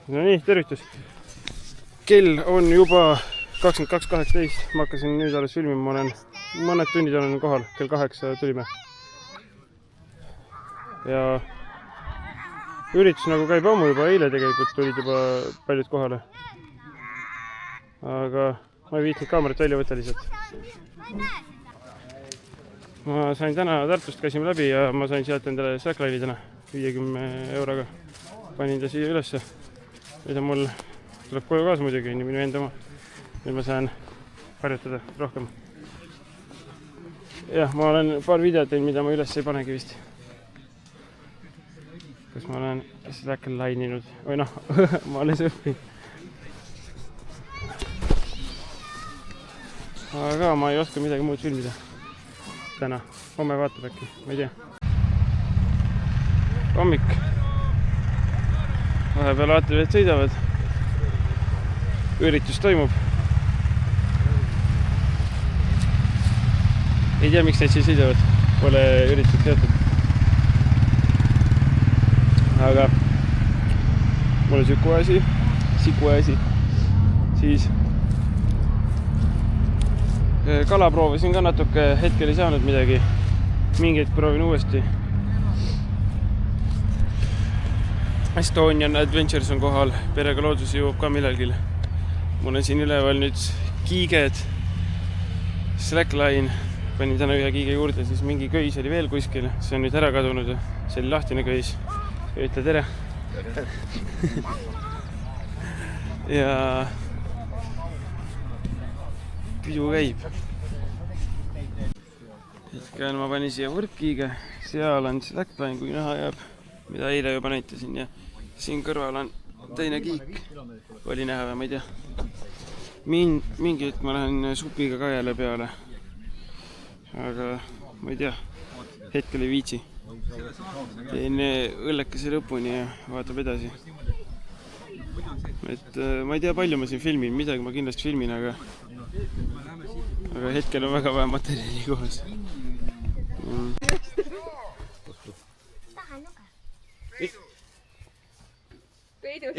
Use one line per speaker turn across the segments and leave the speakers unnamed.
No nii, tervitus. Kell on juba 22.18. Ma hakkasin nüüd alles filmima. Ma olen mõned tunnid olen kohal. Kell 8 tulime. Ja üritus nagu käib ammu juba. Eile tegelikult tulid juba paljud kohale. Aga ma ei viitnud kaamerat välja võtta lihtsalt. Ma sain täna Tartust, käisime läbi ja ma sain sealt endale slackline'i täna 50 euroga. Panin ta siia ülesse. Nüüd on mul tuleb koju kaasa muidugi, nii minu enda oma. Nüüd ma saan harjutada rohkem. Jah, ma olen paar videot teinud, mida ma üles ei panegi vist. Kas ma olen slackline'inud või noh, ma olen õppinud. Aga ma ei oska midagi muud filmida täna. Homme vaatab äkki, ma ei tea. Hommik. Vahepeal ATV-d sõidavad. Üritus toimub. Ei tea, miks neid siin sõidavad. Pole üritused seotud. Aga mul on siku asi. Siis kala proovisin ka natuke. Hetkel ei saanud midagi. Mingeid proovin uuesti. Estonian Adventures on kohal, perega loodus jõuab ka millalgi. Mul on siin üleval nüüd kiiged, slackline, panin täna ühe kiige juurde, siis mingi köis oli veel kuskil, see on nüüd ära kadunud, see oli lahtine köis. Ütle tere. Ja pidu käib. Hetkel ma panin siia võrkkiige, seal on slackline, kui näha jääb. Mida eile juba näitasin ja siin kõrval on teine kiik. Oli näha või ma ei tea. Mingi hetk ma lähen supiga ka jälle peale. Aga ma ei tea. Hetkel ei viitsi. Teen õllekese lõpuni ja vaatab edasi. Et ma ei tea palju ma siin filmin. Midagi ma kindlasti filmin, aga hetkel on väga vähe materjali kohas.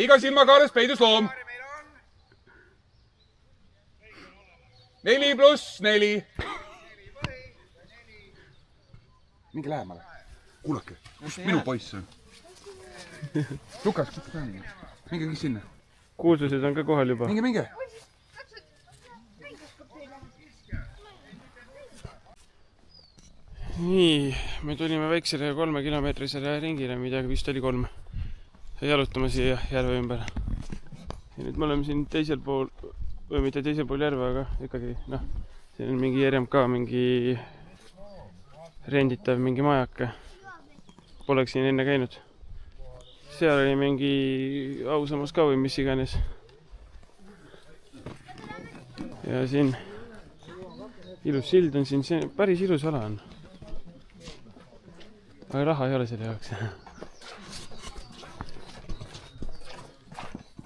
Iga silmakaares peidus loom. 4+4. Minge lähemale. Kuulake, kus minu poiss on? Lukas, kus ta on? Minge kõik sinna.
Kuulsused on ka kohal juba.
Minge.
Nii, me tulime väiksele 3 kilomeetrisele ringile, midagi vist oli 3. Jalutama siia järve ümber. Ja nüüd me oleme siin teisel pool, või mitte teisel pool järve, aga ikkagi, noh, siin on mingi RMK, mingi renditav, mingi majake. Poleks siin enne käinud. Seal oli mingi ausamas ka või mis iganes. Ja siin ilus sild on siin, see päris ilus ala on. Aga raha ei ole selle jaoks.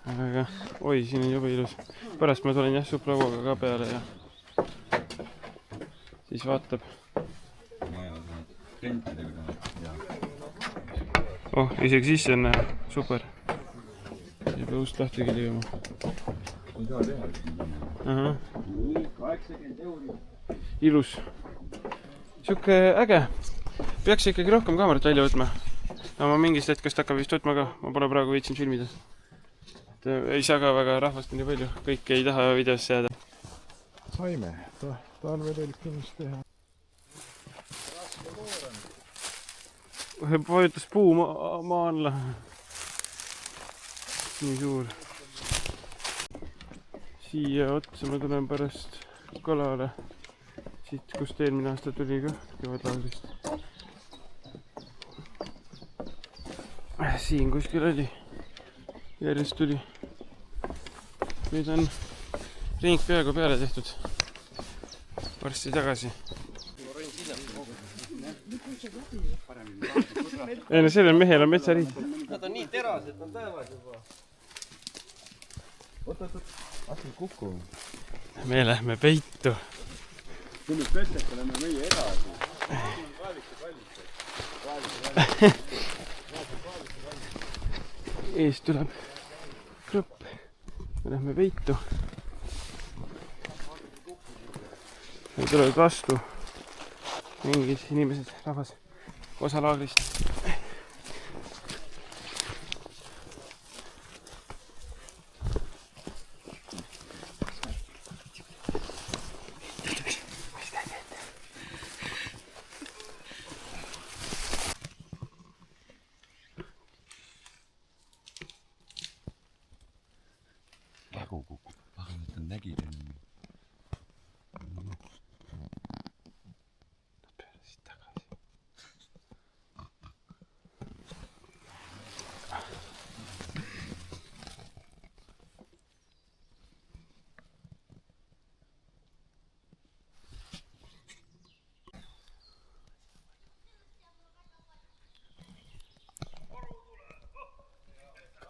Aga oi, siin on juba ilus. Pärast ma tulen jah suplauaga ka peale ja siis vaatab. Oh, isegi sisse on näha. Super. Juba ust lahtigi tegema. Ilus. Siuke äge. Peaks ikkagi rohkem kaamerat välja võtma. No, ma mingist hetkest hakkab vist võtma ka. Ma pole praegu viitsin filmida. Ei saa ka väga rahvast nii palju. Kõik ei taha videosse jääda.
Saime. Talvetelk kindlasti teha.
Vajutas puu maa alla. Nii suur. Siia otsa ma tulen pärast kalale. Siit, kust eelmine aasta tuli ka kevadlaagrist. Siin kuskil oli. Järjest tuli. Nüüd on ring peaaegu peale tehtud. Varsti tagasi. Ei no sellel mehel on metsariid.
Nad on nii terased, on päevad juba.
Oot, asjad kukku.
Me lähme peitu.
Tulnud pesteka, lähme meie edasi.
Eest tuleb lõpp. Me lähme peitu. Meil tulevad vastu mingid inimesed, rahvas, osa laagrist.
Kägu kukub. Pagan, et ta nägid enne.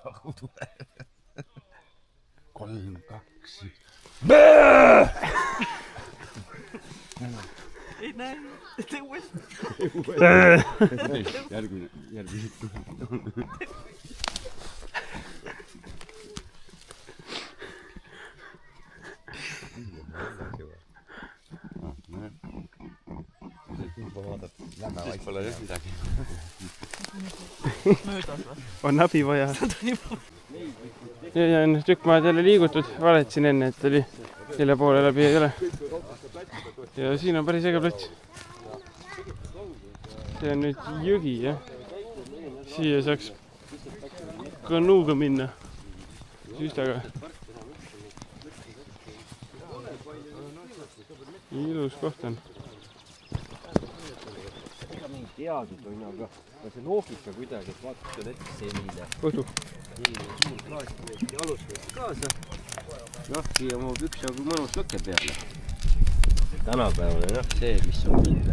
Kahu tuleb. 3, 2, 1.
Ei näe, tee uuesti.
Järgmine. Siis pole jah midagi.
On abi vaja. Ja on tükk maad jälle liigutud. Valetasin enne, et oli 4 poole läbi ei ole. Ja siin on päris äge plats. See on nüüd jõgi, jah. Siia saaks kanuuga minna. Süstaga. Ilus koht on.
Ega mingi teadnud on, aga see loogika kuidagi, et vaatad seal ette selline.
Kuhu?
Suur klaas võeti alus võeti kaasa. Noh, siia mu pükse kui mõnus lõkke peale. Tänapäevale, noh, see, mis on minna.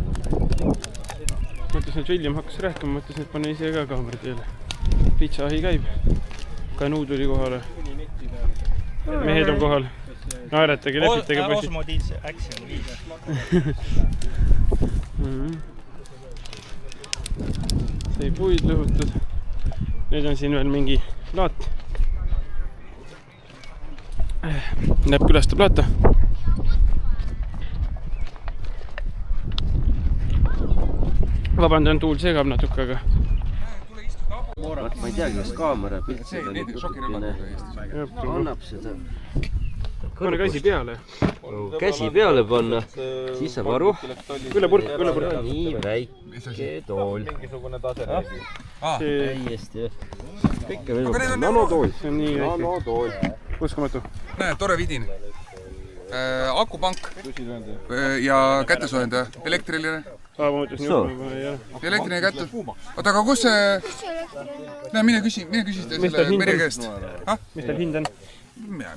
Mõtlesin, et William hakkas rääkima, mõtlesin, et panen ise ka kaamera teele. Pitsahi käib. Kanuu tuli kohale. Mehed on kohal. Naeretage, lepitage poisid.
Osmodiis Action 5.
Sai puid lõhutud. Nüüd on siin veel mingi laat. Näeb külastab laata. Vabandan, tuul segab natuke, aga...
Ma ei teagi, kas kaamera pilt seda nüüd natukene annab seda.
Pane käsi peale.
Käsi peale panna, siis saab aru.
Ülepurk.
Nii väike tool. Täiesti. Kõike veel on nanotool.
See on nii väike.
Nanotool.
Uskumatu.
Näe, tore vidin. Akupank ja kätesoojendaja. Elektriline.
Ma mõtlesin juhma, ei ole.
Elektriline kätte. Oota, aga kus see... Näe, mine küsi selle Meri käest.
Mis teil hind on?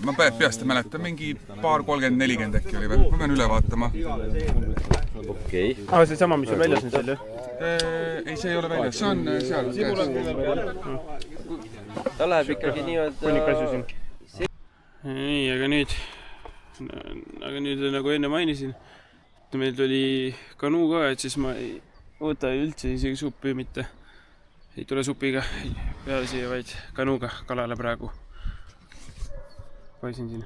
Ma peast ei mäleta, mingi paar 30-40 äkki oli või? Ma pean üle vaatama.
Okei.
See sama, mis on väljas nüüd seal, jah?
Ei, see ei ole väljas, see on seal käes.
Ta läheb ikkagi nii-öelda...
Hunnik asju siin. Nii, aga nüüd nagu enne mainisin, et meil tuli kanuu ka, et siis ma ei võta üldse isegi suppi mitte. Ei tule supiga peale siia, vaid kanuuga kalale praegu. Paisin siin.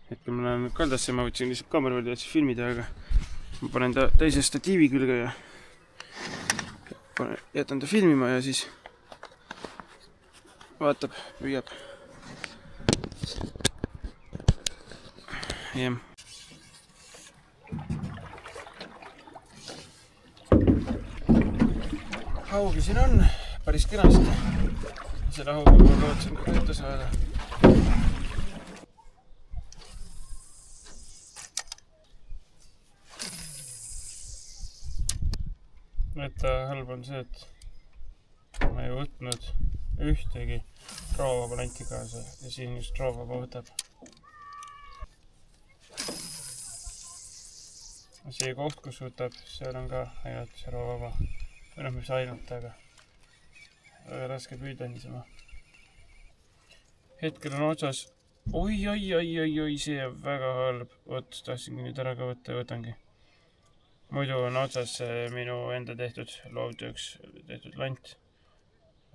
Hetkel ma lähen kaldasse, ma võtsin lihtsalt kaamera veel teadsin filmida, aga ma panen ta teise statiivi külge ja jätan ta filmima ja siis vaatab, püüab. Jah. Haugi siin on päris kenasti. Selle hauga ma kavatsen ka kätte saada. Võtta halb on see, et ma ei võtnud ühtegi roovaba lanti kaasa ja siin just roovaba võtab. See koht, kus võtab, seal on ka ainult see roovaba. Või noh, mis ainult, aga väga raske püüda niisama. Hetkel on otsas. Oi, see on väga halb. Võt, tahtsingi nüüd ära ka võtta ja võtangi. Muidu on otsas minu enda tehtud loovtööks tehtud lant.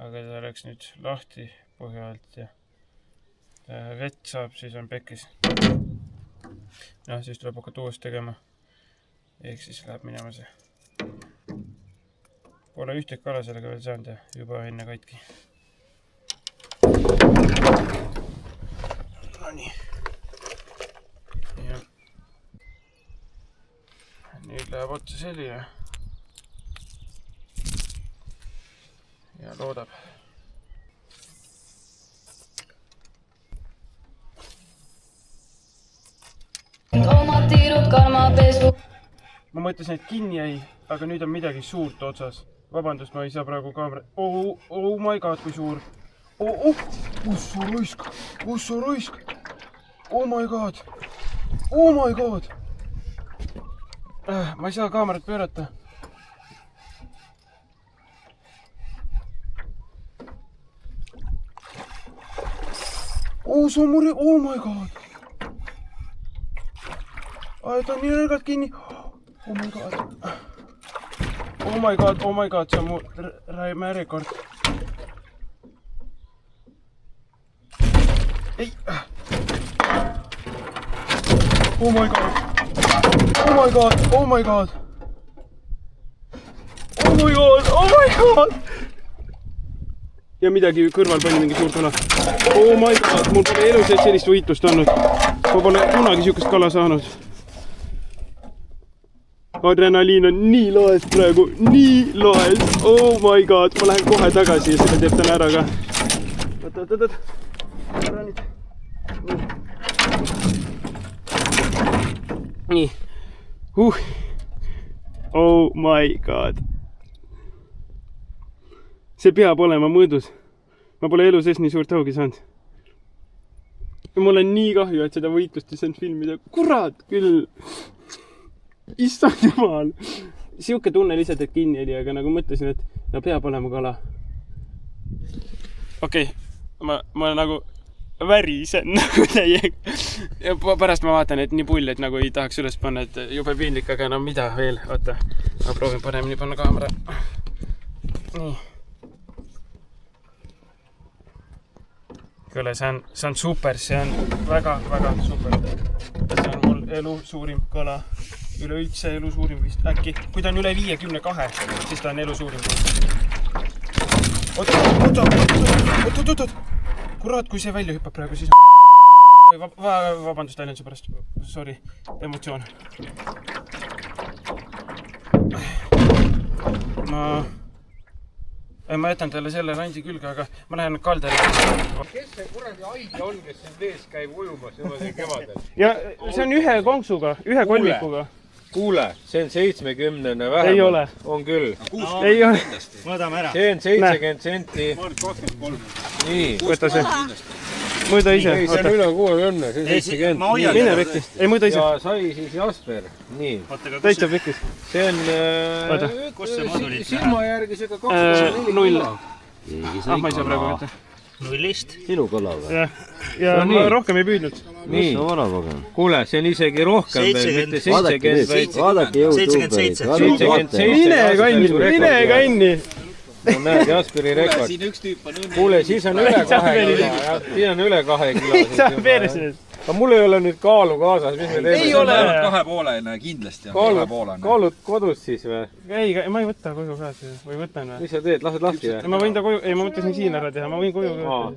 Aga ta läks nüüd lahti põhja alt ja vett saab, siis on pekkis. Siis tuleb hakata uuesti tegema. Ehk siis läheb minema see. Pole ühtegi kala sellega veel saanud ja juba enne katki. No nii. Ja. Nüüd läheb otsa selline. Ja loodab.
Omad tiirud karmapesu.
Ma mõtlesin, et kinni jäi, aga nüüd on midagi suurt otsas. Vabandust, ma ei saa praegu kaamera. Oh my god, kui suur. Kus sa raisk? Oh my god. Ma ei saa kaamerat pöörata. See on mure. Oh my god. Ta on nii nõrgalt kinni. Oh my god, see on mu räimerekord. Ei. Oh my god. Ja midagi kõrval pani mingi suur kala. Oh my god, mul pole elus sellist võitlust olnud. Ma pole kunagi siukest kala saanud. Adrenaliin on nii loes praegu, nii loes. Oh my god, ma lähen kohe tagasi ja seda teeb täna ära ka. Oot. Ära nüüd. Nii. Oh my god. See peab olema mõõdus. Ma pole elu sees nii suurt haugi saanud. Mul on nii kahju, et seda võitlust ei saanud filmida. Kurat küll. Issand jumal. Siuke tunne lihtsalt, et kinni oli, aga nagu mõtlesin, et peab olema kala. Okei, ma nagu värisen nagu täiega. Ja pärast ma vaatan, et nii pull, et nagu ei tahaks üles panna, et jube piinlik, aga no mida veel. Oota, ma proovin paremini panna kaamera. Nii. Kõle, see on super, see on väga super. See on mul elu suurim kala. Üleüldse elu suurim vist äkki. Kui ta on üle 52, siis ta on elu suurim. Oot. Kurat, kui see välja hüppab praegu, siis on... Vabandust väljenduse pärast. Sorry, emotsioon. Ma jätan talle selle randi külge, aga ma lähen kaldale.
Kes see kuradi aigi on, kes siin vees käib ujumas juba siin kevadel?
Ja see on ühe konksuga, ühe kolmikuga.
Kuule, see on 70 vähemalt.
Ei ole.
On küll.
Ei ole.
Mõõdame ära.
See on 70 senti. Ma olen 23. Nii.
Võta see. Mõõda ise.
Ei, see on üle 60, see on 70.
Mine pekkis. Ei, mõõda ise.
Ja sai siis Jasper. Nii.
Täitsa pekkis.
See on
Kus see mõõdulid?
silma järgi see 24
0.
kilo.
Ma ei saa praegu võtta.
0-ist.
Sinu kala või?
Ja ma rohkem ei püüdnud.
Nii.
Mis on vana pagan?
Kuule, see on isegi rohkem veel, mitte 70, vaid
Vaadake YouTube'erit.
77.
Mine kanni.
No näed, Jasperi rekord. Kuule, siis on üle 2 kilo. Siin on üle 2 kilo.
Sa perses.
Aga mul ei ole nüüd kaalu kaasas, mis me teeme?
Ei ole.
2,5 kindlasti.
Kaalud kodus siis või?
Ei, ma ei võta koju kaasa. Või võtan või?
Mis sa teed, lased lahti või?
Ma võin ta koju, ei ma mõtlesin siin ära teha, ma võin koju kaasa.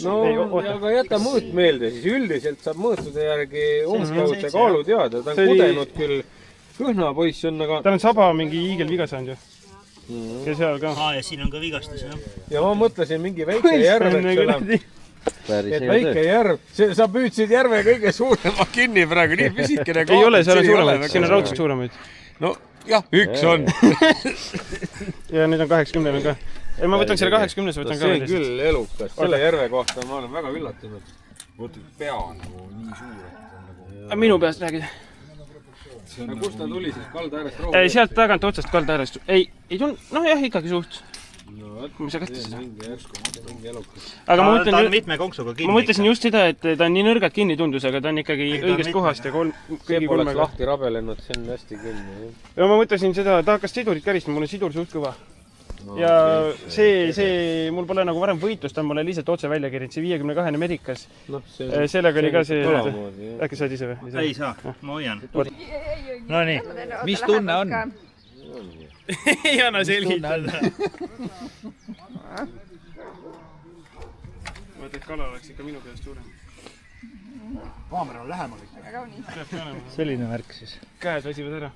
No, aga jäta mõõt meelde, siis üldiselt saab mõõtude järgi umbkaudse kaalu teada. Ta on kudenud küll. Kõhna poiss on, aga...
Tal on saba mingi hiigel viga saanud ju. Ja seal ka.
Ja siin on ka vigastus, jah.
Ja ma mõtlesin mingi väike järv, eks ole. Et väike järv. Sa püüdsid järve kõige suurema kinni praegu, nii pisikene kaal.
Ei ole, seal on suuremaid, siin on raudselt suuremaid.
No jah, üks on.
Ja nüüd on 80 ka. Ei, ma võtan selle 80, võtan ka.
See on küll elukas. Selle järve kohta ma olen väga üllatunud.
Võtad pea nagu nii suur.
Minu peast räägid.
Kust ta tuli siis kalda äärest rohu?
Sealt tagant otsast kalda äärest. Ei tulnud, noh jah, ikkagi suht. Mis sa kätte seda? Aga ma
Ta on mitme konksuga kinni.
Ma mõtlesin just seda, et ta on nii nõrgalt kinni tundus, aga ta on ikkagi õigest kohast ja
see poleks lahti rabelenud, see on hästi kinni.
Ja ma mõtlesin seda, ta hakkas sidurit käristama, mul on sidur suht kõva. ja see, mul pole nagu varem võitlust, ma olen lihtsalt otse välja kerinud, see 52 Amerikas. Sellega oli ka see, äkki saad ise või?
Ei saa, ma hoian. No nii.
Mis tunne on?
Ei anna selgitada. Mõtled, et kala oleks ikka minu käest suurem.
Kaamera on lähemal ikka. Väga kaunis. Selline värk siis.
Käed väsivad ära.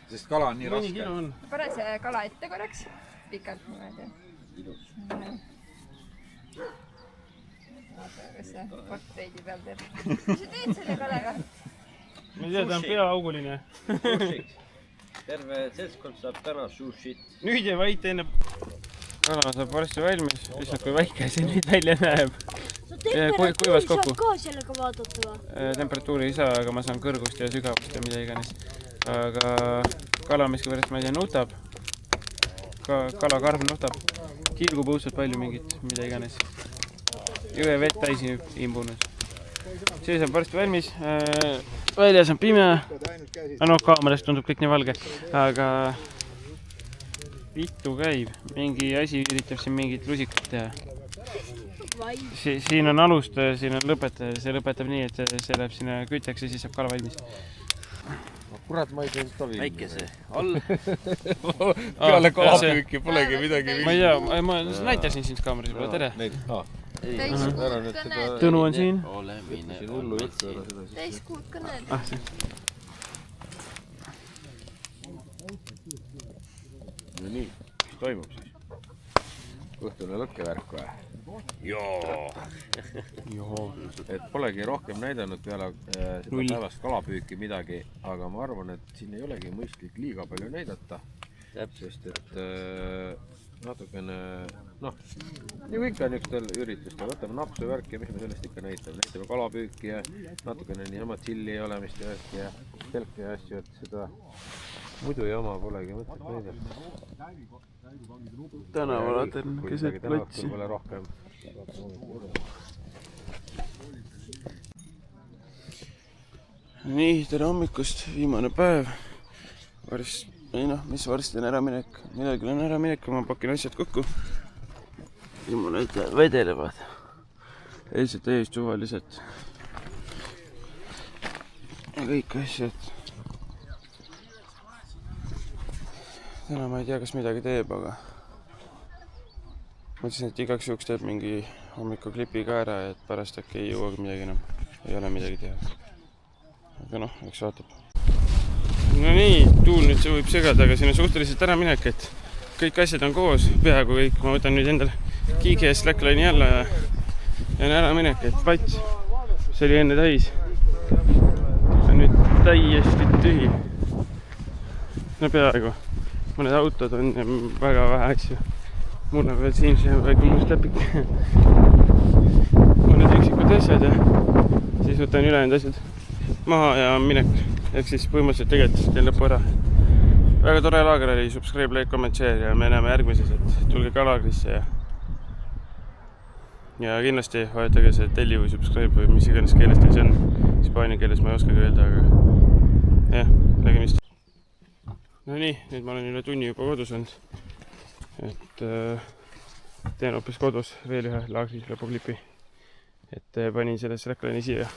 Sest kala on nii
Mõni
raske.
kilo on.
Pane see kala ette korraks. Pikalt niimoodi. Vaata, kas see portreidi peal teeb. Mis sa teed selle kalaga?
Ma ei tea, ta on peaauguline.
Terve seltskond saab täna sushit.
Nüüd ja vaid enne... Kala saab varsti valmis. Lihtsalt kui väike see nüüd välja näeb. Kuivas kokku.
Saab ka sellega vaadata või?
Temperatuuri ei saa, aga ma saan kõrgust ja sügavust ja mida iganes. Aga kala miskipärast, ma ei tea, nutab. Kalakarv nutab. Kilgub õudselt palju mingit, mida iganes. Jõe vett täisi imbunud. See saab varsti valmis. Väljas on pime. No kaamerast tundub kõik nii valge. Aga vittu käib. Mingi asi üritab siin mingit lusikat teha. Siin on alustaja, siin on lõpetaja. See lõpetab nii, et see läheb sinna küteks ja siis saab kala valmis.
Kurat, ma ei tea, ta viib.
Väikese all.
Peale kalapüüki polegi midagi.
Ma ei tea, ma näitasin sind kaameras juba, tere. Tõnu on siin.
Täiskuud ka need.
No nii, mis toimub siis? Õhtune lõkkevärk või? Joo! Et polegi rohkem näidanud peale seda päevast kalapüüki midagi, aga ma arvan, et siin ei olegi mõistlik liiga palju näidata. Sest et natukene, noh, nagu ikka niisugustel üritustel, võtame napsu värki ja mis me sellest ikka näitame. Näitame kalapüüki ja natukene niisama chilli olemist ja värki ja telke ja asju, et seda muidu jama polegi mõtet näidata.
Tänavalaten keset platsi. Nii, tere hommikust, viimane päev. Mis varsti on äraminek. Midagi on äraminek, ma pakin asjad kokku. Ilmuned vedelevad. Eilsed täiesti suvalised. Ja kõik asjad. Täna ma ei tea, kas midagi teeb, aga mõtlesin, et igaks juhuks teeb mingi hommikuklipi ka ära, et pärast äkki ei jõuagi midagi enam. Ei ole midagi teha. Aga noh, eks vaatab. No nii, tuul nüüd see võib segada, aga siin on suhteliselt äraminek, et kõik asjad on koos, peaaegu kõik. Ma võtan nüüd endale kiigi eest slackline'i alla ja on äraminek, et plats. See oli enne täis. See on nüüd täiesti tühi. No peaaegu. Mõned autod on ja väga vähe asju. Mul on veel siin see väike must läpik. Mõned üksikud asjad ja siis võtan ülejäänud asjad maha ja minek. Ehk siis põhimõtteliselt tegelikult teen lõpu ära. Väga tore laager oli, subscribe, like, comment, share ja me näeme järgmises, et tulge ka laagrisse ja kindlasti vahetage see telli või subscribe või mis iganes keeles teil see on. Hispaania keeles ma ei oskagi öelda, aga jah, nägemist. No nii, nüüd ma olen üle tunni juba kodus olnud, et teen hoopis kodus veel ühe laagri lõpuklipi, et panin selle slackline'i siia.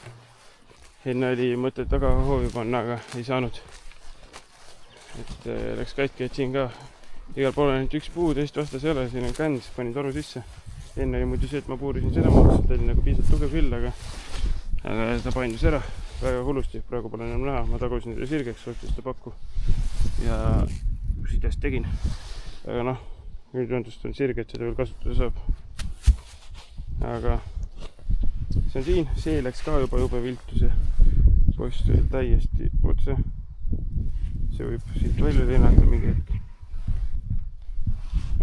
Enne oli mõte taga hoovi panna, aga ei saanud, et läks katki, et siin ka igal pool on ainult üks puu, teist vastas ei ole, siin on känd, panin toru sisse. Enne oli muidu see, et ma puurisin selle maaks, et oli nagu piisavalt tugev küll, aga ta paindus ära väga hullusti, praegu pole enam näha, ma tagusin selle sirgeks, võttis ta pakku ja sidest tegin. Aga noh, nüüd tundust on sirge, et seda veel kasutada saab. Aga see on siin, see läks ka juba jube viltu, see post oli täiesti otse. See võib siit välja lennata mingi hetk.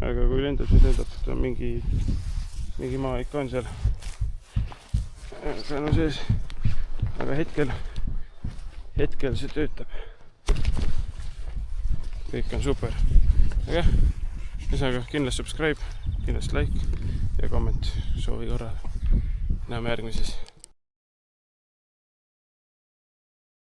Aga kui lendab, siis lendab, ta on mingi maa ikka on seal. Aga no sees. Aga hetkel see töötab. Kõik on super. Aga jah, ühesõnaga kindlasti subscribe, kindlasti like ja comment soovi korral. Näeme järgmises.